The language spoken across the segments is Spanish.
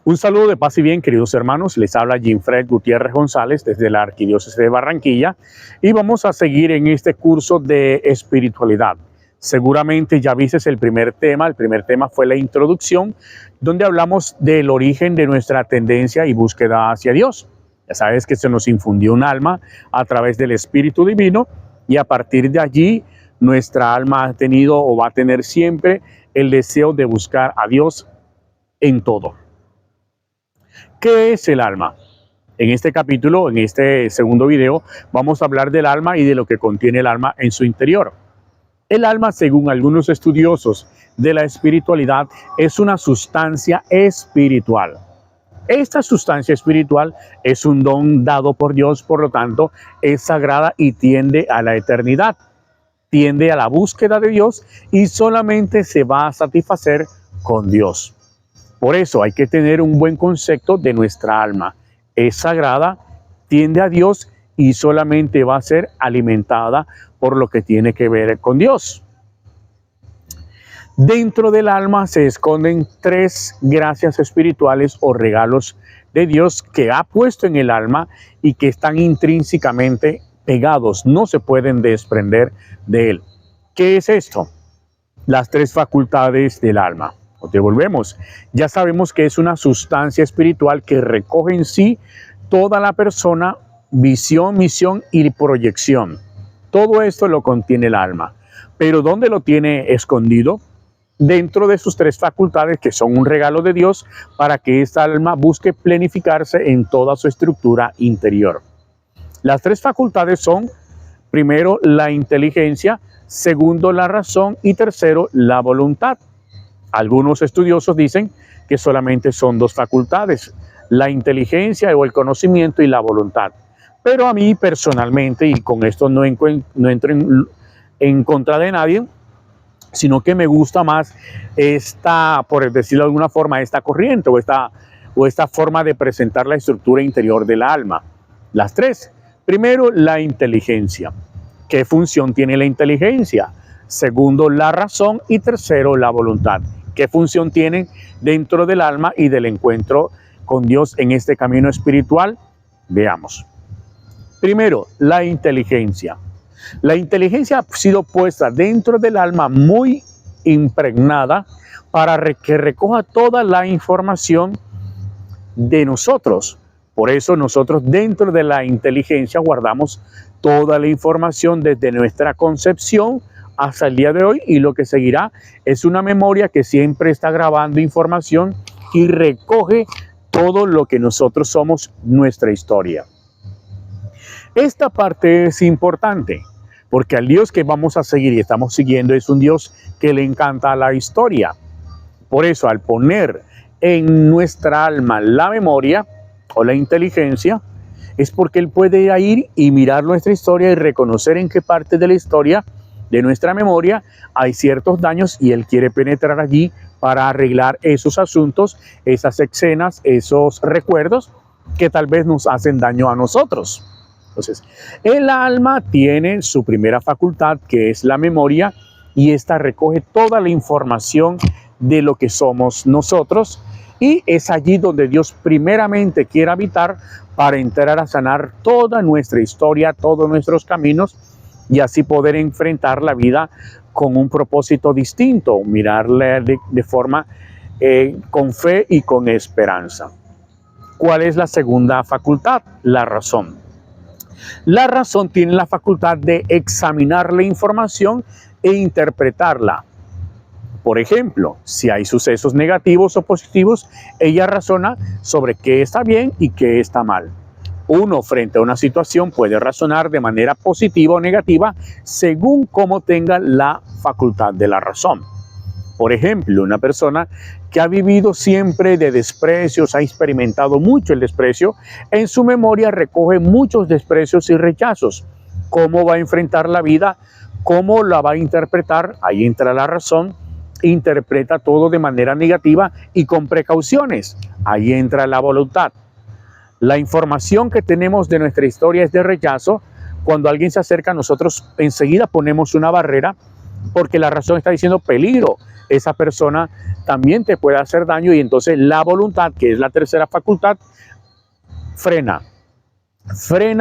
Un saludo de paz y bien, queridos hermanos. Les habla Ginfred Gutiérrez González desde la Arquidiócesis de Barranquilla y vamos a seguir en este curso de espiritualidad. Seguramente ya viste el primer tema. El primer tema fue la introducción, donde hablamos del origen de nuestra tendencia y búsqueda hacia Dios. Ya sabes que se nos infundió un alma a través del Espíritu Divino y a partir de allí nuestra alma ha tenido o va a tener siempre el deseo de buscar a Dios en todo. ¿Qué es el alma? En este capítulo, en este segundo video, vamos a hablar del alma y de lo que contiene el alma en su interior. El alma, según algunos estudiosos de la espiritualidad, es una sustancia espiritual. Esta sustancia espiritual es un don dado por Dios, por lo tanto, es sagrada y tiende a la eternidad. Tiende a la búsqueda de Dios y solamente se va a satisfacer con Dios. Por eso hay que tener un buen concepto de nuestra alma. Es sagrada, tiende a Dios y solamente va a ser alimentada por lo que tiene que ver con Dios. Dentro del alma se esconden 3 gracias espirituales o regalos de Dios que ha puesto en el alma y que están intrínsecamente pegados, no se pueden desprender de él. ¿Qué es esto? Las 3 facultades del alma. Devolvemos. Ya sabemos que es una sustancia espiritual que recoge en sí toda la persona, visión, misión y proyección. Todo esto lo contiene el alma. Pero ¿dónde lo tiene escondido? Dentro de sus 3 facultades, que son un regalo de Dios para que esta alma busque planificarse en toda su estructura interior. Las 3 facultades son, primero, la inteligencia, segundo, la razón y tercero, la voluntad. Algunos estudiosos dicen que solamente son 2 facultades, la inteligencia o el conocimiento y la voluntad. Pero a mí personalmente, y con esto no entro en contra de nadie, sino que me gusta más esta, por decirlo de alguna forma, esta corriente o esta forma de presentar la estructura interior del alma. Las 3. Primero, la inteligencia. ¿Qué función tiene la inteligencia? Segundo, la razón y tercero, la voluntad. ¿Qué función tienen dentro del alma y del encuentro con Dios en este camino espiritual? Veamos. Primero, la inteligencia. La inteligencia ha sido puesta dentro del alma muy impregnada para que recoja toda la información de nosotros. Por eso nosotros dentro de la inteligencia guardamos toda la información desde nuestra concepción hasta el día de hoy, y lo que seguirá es una memoria que siempre está grabando información y recoge todo lo que nosotros somos, nuestra historia. Esta parte es importante porque al Dios que vamos a seguir y estamos siguiendo es un Dios que le encanta la historia. Por eso, al poner en nuestra alma la memoria o la inteligencia, es porque Él puede ir y mirar nuestra historia y reconocer en qué parte de la historia de nuestra memoria hay ciertos daños y Él quiere penetrar allí para arreglar esos asuntos, esas escenas, esos recuerdos que tal vez nos hacen daño a nosotros. Entonces, el alma tiene su primera facultad, que es la memoria, y esta recoge toda la información de lo que somos nosotros, y es allí donde Dios primeramente quiere habitar para entrar a sanar toda nuestra historia, todos nuestros caminos, y así poder enfrentar la vida con un propósito distinto, mirarla de forma con fe y con esperanza. ¿Cuál es la segunda facultad? La razón. La razón tiene la facultad de examinar la información e interpretarla. Por ejemplo, si hay sucesos negativos o positivos, ella razona sobre qué está bien y qué está mal. Uno, frente a una situación, puede razonar de manera positiva o negativa según cómo tenga la facultad de la razón. Por ejemplo, una persona que ha vivido siempre de desprecios, ha experimentado mucho el desprecio, en su memoria recoge muchos desprecios y rechazos. ¿Cómo va a enfrentar la vida? ¿Cómo la va a interpretar? Ahí entra la razón. Interpreta todo de manera negativa y con precauciones. Ahí entra la voluntad. La información que tenemos de nuestra historia es de rechazo. Cuando alguien se acerca a nosotros, enseguida ponemos una barrera porque la razón está diciendo peligro. esa persona también te puede hacer daño, y entonces la voluntad, que es la tercera facultad, frena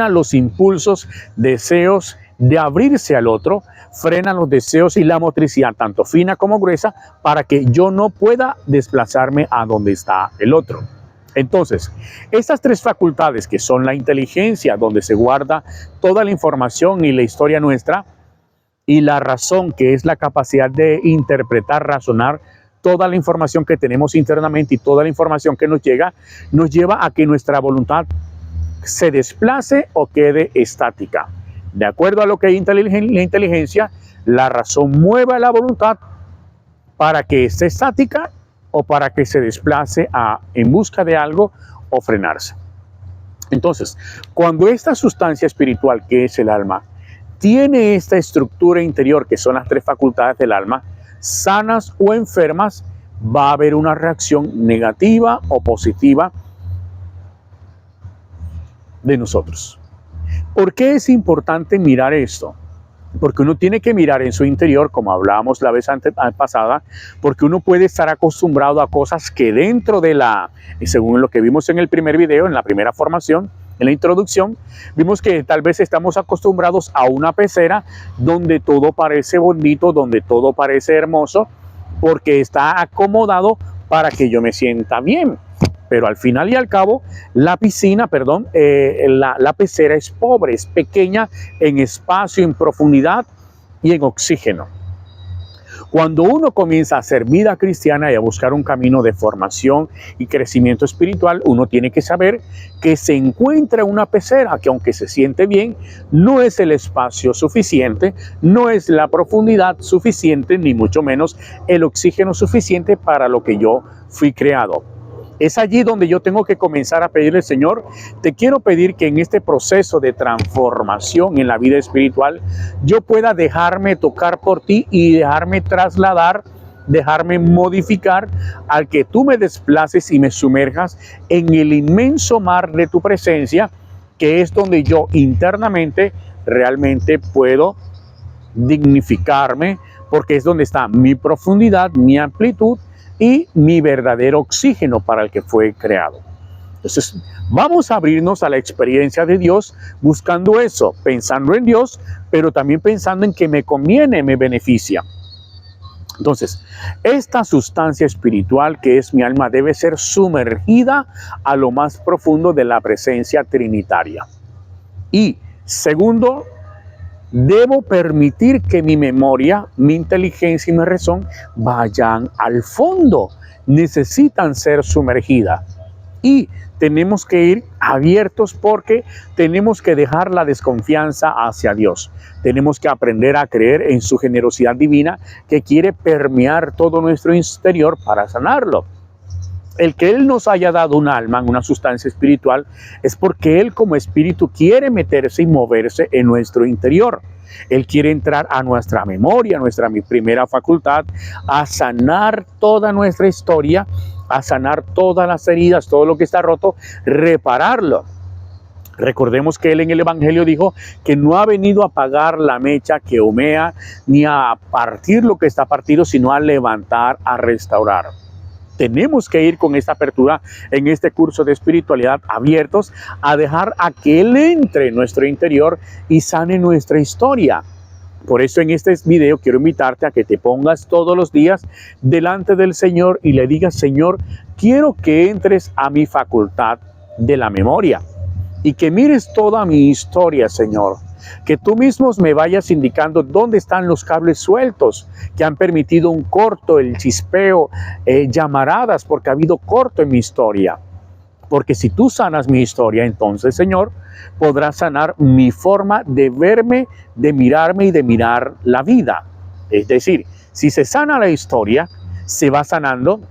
los impulsos, deseos de abrirse al otro, frena los deseos y la motricidad, tanto fina como gruesa, para que yo no pueda desplazarme a donde está el otro. Entonces, estas tres facultades, que son la inteligencia, donde se guarda toda la información y la historia nuestra, y la razón, que es la capacidad de interpretar, razonar toda la información que tenemos internamente y toda la información que nos lleva a que nuestra voluntad se desplace o quede estática. De acuerdo a lo que hay en la inteligencia, la razón mueve a la voluntad para que esté estática o para que se desplace en busca de algo o frenarse. Entonces, cuando esta sustancia espiritual, que es el alma, tiene esta estructura interior, que son las tres facultades del alma, sanas o enfermas, va a haber una reacción negativa o positiva de nosotros. ¿Por qué es importante mirar esto? Porque uno tiene que mirar en su interior, como hablábamos la vez pasada, porque uno puede estar acostumbrado a cosas que dentro de según lo que vimos en el primer video, en la primera formación, en la introducción, vimos que tal vez estamos acostumbrados a una pecera donde todo parece bonito, donde todo parece hermoso, porque está acomodado para que yo me sienta bien. Pero al final y al cabo, la pecera es pobre, es pequeña en espacio, en profundidad y en oxígeno. Cuando uno comienza a hacer vida cristiana y a buscar un camino de formación y crecimiento espiritual, uno tiene que saber que se encuentra una pecera que, aunque se siente bien, no es el espacio suficiente, no es la profundidad suficiente, ni mucho menos el oxígeno suficiente para lo que yo fui creado. Es allí donde yo tengo que comenzar a pedirle: Señor, te quiero pedir que en este proceso de transformación en la vida espiritual, yo pueda dejarme tocar por ti y dejarme trasladar, dejarme modificar, al que tú me desplaces y me sumerjas en el inmenso mar de tu presencia, que es donde yo internamente realmente puedo dignificarme, porque es donde está mi profundidad, mi amplitud y mi verdadero oxígeno para el que fue creado. Entonces, vamos a abrirnos a la experiencia de Dios buscando eso, pensando en Dios, pero también pensando en que me conviene, me beneficia. Entonces, esta sustancia espiritual que es mi alma debe ser sumergida a lo más profundo de la presencia trinitaria. Y segundo, debo permitir que mi memoria, mi inteligencia y mi razón vayan al fondo. Necesitan ser sumergidas. Y tenemos que ir abiertos, porque tenemos que dejar la desconfianza hacia Dios. Tenemos que aprender a creer en su generosidad divina, que quiere permear todo nuestro interior para sanarlo. El que Él nos haya dado un alma, una sustancia espiritual, es porque Él como espíritu quiere meterse y moverse en nuestro interior. Él quiere entrar a nuestra memoria, nuestra primera facultad, a sanar toda nuestra historia, a sanar todas las heridas, todo lo que está roto, repararlo. Recordemos que Él en el Evangelio dijo que no ha venido a apagar la mecha que humea, ni a partir lo que está partido, sino a levantar, a restaurar. Tenemos que ir con esta apertura en este curso de espiritualidad, abiertos a dejar a que Él entre en nuestro interior y sane nuestra historia. Por eso en este video quiero invitarte a que te pongas todos los días delante del Señor y le digas: Señor, quiero que entres a mi facultad de la memoria y que mires toda mi historia, Señor. Que tú mismos me vayas indicando dónde están los cables sueltos que han permitido un corto, el chispeo, llamaradas, porque ha habido corto en mi historia. Porque si tú sanas mi historia, entonces, Señor, podrás sanar mi forma de verme, de mirarme y de mirar la vida. Es decir, si se sana la historia, se va sanando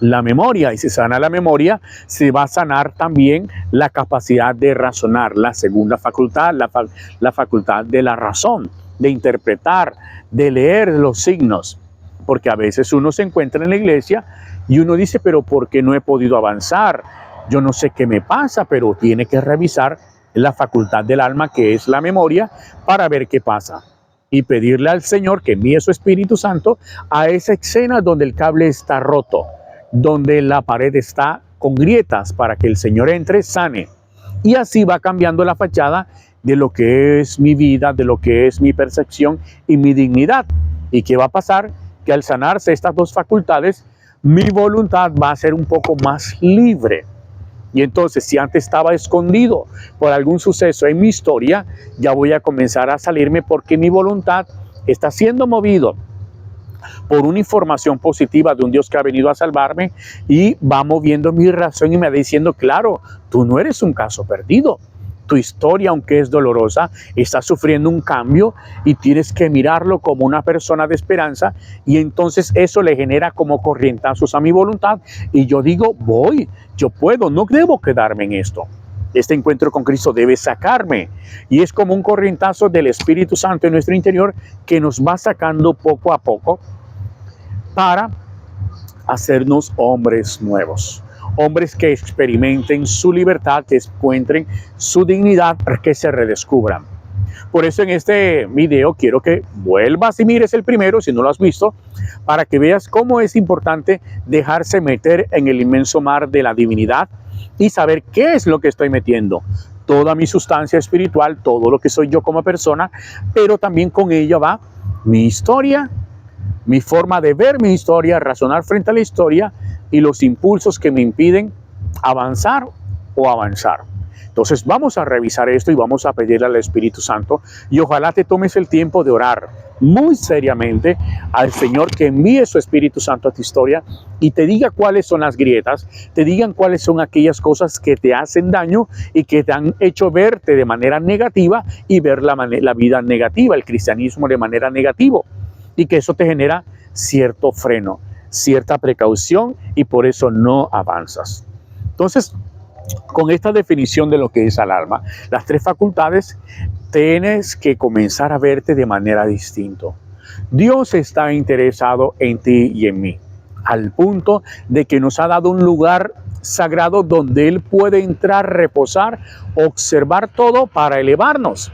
la memoria, y si sana la memoria, se va a sanar también la capacidad de razonar, la segunda facultad, la facultad de la razón, de interpretar, de leer los signos. Porque a veces uno se encuentra en la iglesia y uno dice: pero ¿por qué no he podido avanzar? Yo no sé qué me pasa, pero tiene que revisar la facultad del alma, que es la memoria, para ver qué pasa. y pedirle al Señor que envíe su Espíritu Santo a esa escena donde el cable está roto, donde la pared está con grietas, para que el Señor entre, sane. Y así va cambiando la fachada de lo que es mi vida, de lo que es mi percepción y mi dignidad. ¿Y qué va a pasar? Que al sanarse estas dos facultades, mi voluntad va a ser un poco más libre. Y entonces, si antes estaba escondido por algún suceso en mi historia, ya voy a comenzar a salirme, porque mi voluntad está siendo movido por una información positiva de un Dios que ha venido a salvarme, y va moviendo mi razón y me va diciendo, claro, tú no eres un caso perdido. Tu historia, aunque es dolorosa, está sufriendo un cambio y tienes que mirarlo como una persona de esperanza. Y entonces eso le genera como corrientazos a mi voluntad. Y yo digo, yo puedo, no debo quedarme en esto. Este encuentro con Cristo debe sacarme. Y es como un corrientazo del Espíritu Santo en nuestro interior que nos va sacando poco a poco para hacernos hombres nuevos. Hombres que experimenten su libertad, que encuentren su dignidad, que se redescubran. Por eso en este video quiero que vuelvas y mires el primero, si no lo has visto, para que veas cómo es importante dejarse meter en el inmenso mar de la divinidad y saber qué es lo que estoy metiendo. Toda mi sustancia espiritual, todo lo que soy yo como persona, pero también con ella va mi historia, mi forma de ver mi historia, razonar frente a la historia, y los impulsos que me impiden avanzar o avanzar. Entonces vamos a revisar esto y vamos a pedirle al Espíritu Santo, y ojalá te tomes el tiempo de orar muy seriamente al Señor que envíe su Espíritu Santo a tu historia y te diga cuáles son las grietas, te digan cuáles son aquellas cosas que te hacen daño y que te han hecho verte de manera negativa y ver la vida negativa, el cristianismo de manera negativa, y que eso te genera cierto freno, cierta precaución, y por eso no avanzas. Entonces, con esta definición de lo que es el alma, las tres facultades, tienes que comenzar a verte de manera distinta. Dios está interesado en ti y en mí, al punto de que nos ha dado un lugar sagrado donde Él puede entrar, reposar, observar todo para elevarnos.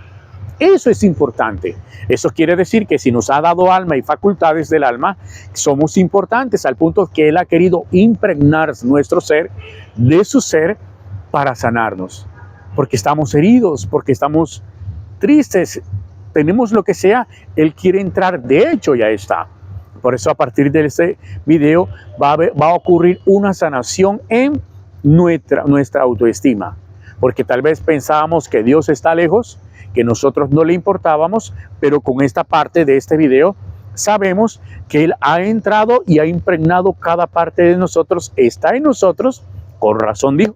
Eso es importante. Eso quiere decir que si nos ha dado alma y facultades del alma, somos importantes al punto que Él ha querido impregnar nuestro ser de su ser para sanarnos. Porque estamos heridos, porque estamos tristes, tenemos lo que sea, Él quiere entrar, de hecho ya está. Por eso a partir de este video va a ocurrir una sanación en nuestra autoestima. Porque tal vez pensábamos que Dios está lejos, que nosotros no le importábamos, pero con esta parte de este video sabemos que Él ha entrado y ha impregnado cada parte de nosotros, está en nosotros. Con razón dijo,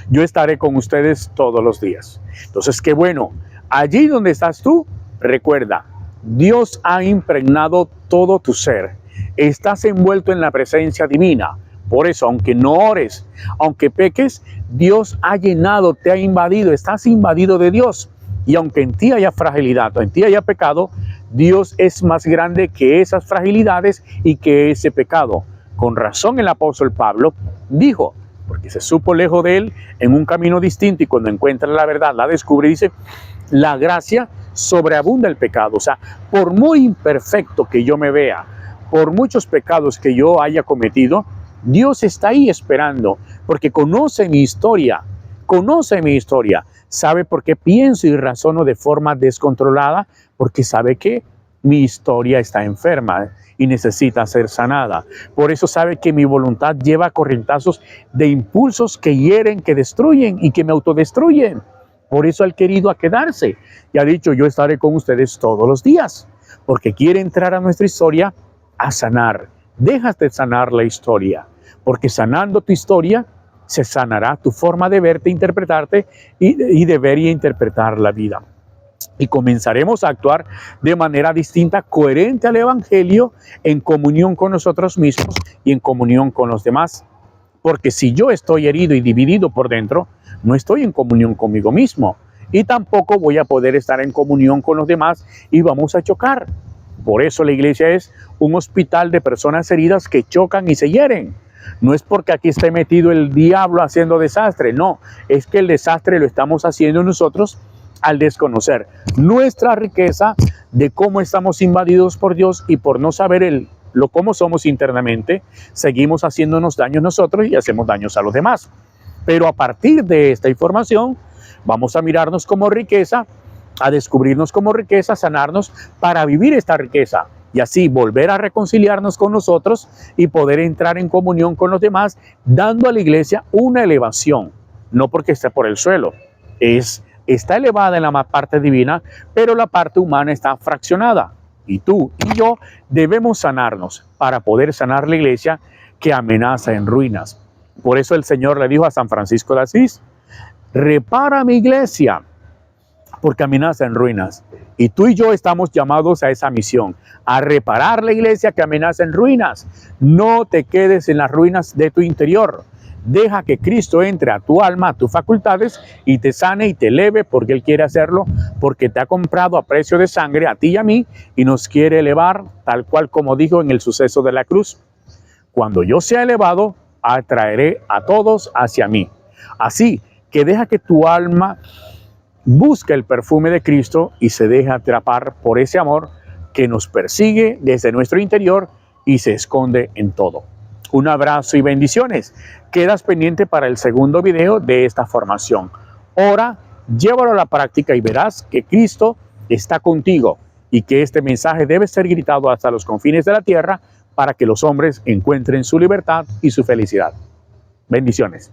yo estaré con ustedes todos los días. Entonces, qué bueno, allí donde estás tú, recuerda, Dios ha impregnado todo tu ser, estás envuelto en la presencia divina. Por eso, aunque no ores, aunque peques, Dios ha llenado, te ha invadido, estás invadido de Dios. Y aunque en ti haya fragilidad o en ti haya pecado, Dios es más grande que esas fragilidades y que ese pecado. Con razón el apóstol Pablo dijo, porque se supo lejos de él en un camino distinto, y cuando encuentra la verdad la descubre y dice, la gracia sobreabunda el pecado. O sea, por muy imperfecto que yo me vea, por muchos pecados que yo haya cometido, Dios está ahí esperando, porque conoce mi historia, sabe por qué pienso y razono de forma descontrolada, porque sabe que mi historia está enferma y necesita ser sanada. Por eso sabe que mi voluntad lleva corrientazos de impulsos que hieren, que destruyen y que me autodestruyen. Por eso Él ha querido quedarse y ha dicho, yo estaré con ustedes todos los días, porque quiere entrar a nuestra historia a sanar. Dejas de sanar la historia, porque sanando tu historia se sanará tu forma de verte, interpretarte y de ver y interpretar la vida. Y comenzaremos a actuar de manera distinta, coherente al Evangelio, en comunión con nosotros mismos y en comunión con los demás. Porque si yo estoy herido y dividido por dentro, no estoy en comunión conmigo mismo. Y tampoco voy a poder estar en comunión con los demás y vamos a chocar. Por eso la iglesia es un hospital de personas heridas que chocan y se hieren. No es porque aquí esté metido el diablo haciendo desastre, no. Es que el desastre lo estamos haciendo nosotros al desconocer nuestra riqueza, de cómo estamos invadidos por Dios y por no saber cómo somos internamente, seguimos haciéndonos daño nosotros y hacemos daños a los demás. Pero a partir de esta información, vamos a mirarnos como riqueza, a descubrirnos como riqueza, sanarnos para vivir esta riqueza y así volver a reconciliarnos con nosotros y poder entrar en comunión con los demás, dando a la iglesia una elevación, no porque esté por el suelo, está elevada en la parte divina, pero la parte humana está fraccionada. Y tú y yo debemos sanarnos para poder sanar la iglesia que amenaza en ruinas. Por eso el Señor le dijo a San Francisco de Asís: repara mi iglesia, porque amenaza en ruinas. Y tú y yo estamos llamados a esa misión, a reparar la iglesia que amenaza en ruinas. No te quedes en las ruinas de tu interior. Deja que Cristo entre a tu alma, a tus facultades, y te sane y te eleve, porque Él quiere hacerlo, porque te ha comprado a precio de sangre, a ti y a mí, y nos quiere elevar, tal cual como dijo en el suceso de la cruz: cuando yo sea elevado, atraeré a todos hacia mí. Así que deja que tu alma busque el perfume de Cristo y se deja atrapar por ese amor que nos persigue desde nuestro interior y se esconde en todo. Un abrazo y bendiciones. Quedas pendiente para el segundo video de esta formación. Ora, llévalo a la práctica y verás que Cristo está contigo y que este mensaje debe ser gritado hasta los confines de la tierra para que los hombres encuentren su libertad y su felicidad. Bendiciones.